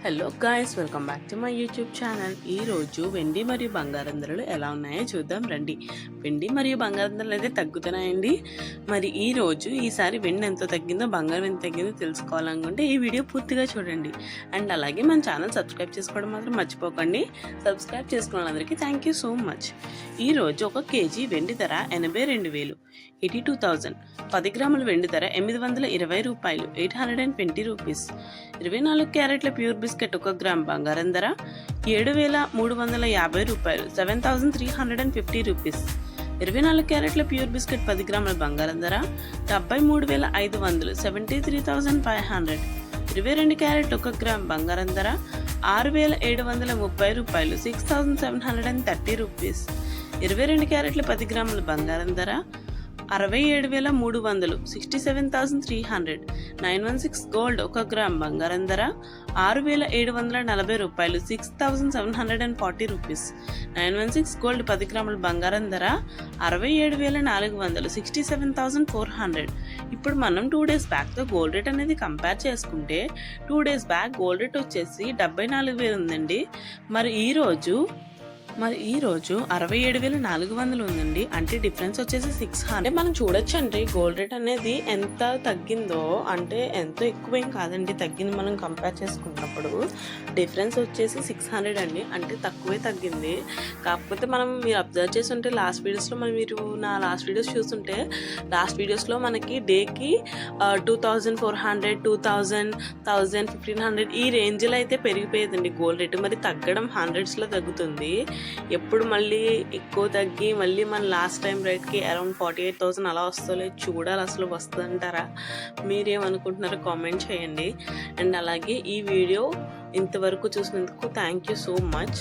Hello guys, welcome back to my YouTube channel. ఈరోజు వెండి మరియు బంగారం ధరలు ఎలా ఉన్నాయో చూద్దాం రండి. వెండి మరియు బంగారం ధరలు అయితే తగ్గుతున్నాయండి. మరి ఈసారి వెండి ఎంత తగ్గిందో బంగారం ఎంత తగ్గిందో తెలుసుకోవాలనుకుంటే ఈ వీడియో పూర్తిగా చూడండి. అండ్ అలాగే మన ఛానల్ సబ్స్క్రైబ్ చేసుకోవడం మాత్రం మర్చిపోకండి. సబ్స్క్రైబ్ చేసుకున్న వాళ్ళందరికీ థ్యాంక్ యూ సో మచ్. ఈరోజు 1 కేజీ వెండి ధర 82,000, 82,000. 10 గ్రాముల వెండి ధర 820 రూపాయలు, 820 రూపీస్. 24 క్యారెట్ల ప్యూర్ బిస్కెట్ 1 గ్రామ్ బంగారం ధర 7,350 రూపాయలు, 7,350 రూపీస్. 24 క్యారెట్ల ప్యూర్ బిస్కెట్ 10 గ్రాముల బంగారం ధర 73,500, 73,500. 22 క్యారెట్ 1 గ్రామ్ బంగారం ధర 6,730 రూపాయలు, 6,730 రూపీస్. 22 క్యారెట్ల 10 గ్రాముల బంగారం ధర 67,300, 67,300. 916 గోల్డ్ 1 గ్రామ్ బంగారం ధర 6,740 రూపాయలు, 6,740 రూపీస్. 916 గోల్డ్ 10 గ్రాముల బంగారం ధర 67,400, 67,400. ఇప్పుడు మనం 2 days బ్యాక్తో గోల్డ్ రేట్ అనేది కంపేర్ చేసుకుంటే 2 days బ్యాక్ గోల్డ్ రేట్ వచ్చేసి 74,000 ఉందండి. మరి ఈరోజు 67,400 ఉందండి. అంటే డిఫరెన్స్ వచ్చేసి 600. మనం చూడొచ్చు అండి గోల్డ్ రేట్ అనేది ఎంత తగ్గిందో. అంటే ఎంతో ఎక్కువేం కాదండి తగ్గింది. మనం కంపేర్ చేసుకున్నప్పుడు డిఫరెన్స్ వచ్చేసి 600 అండి. అంటే తక్కువే తగ్గింది. కాకపోతే మీరు అబ్జర్వ్ చేసి ఉంటే లాస్ట్ వీడియోస్లో మీరు నా లాస్ట్ వీడియోస్ చూస్తుంటే లాస్ట్ వీడియోస్లో మనకి డేకి 2,400, 2,000, 1,000, 1,500 ఈ రేంజ్లో అయితే పెరిగిపోయేదండి గోల్డ్ రేట్. మరి తగ్గడం 100స్లో తగ్గుతుంది. ఎప్పుడు మళ్ళీ ఎక్కువ తగ్గి మళ్ళీ మన లాస్ట్ టైం రేట్కి అరౌండ్ 48,000 అలా వస్తలే చూడాలి. అసలు వస్తుందంటారా? మీరేమనుకుంటున్నారో కామెంట్ చేయండి. అండ్ అలాగే ఈ వీడియో ఇంతవరకు చూసినందుకు థ్యాంక్ యూ సో మచ్.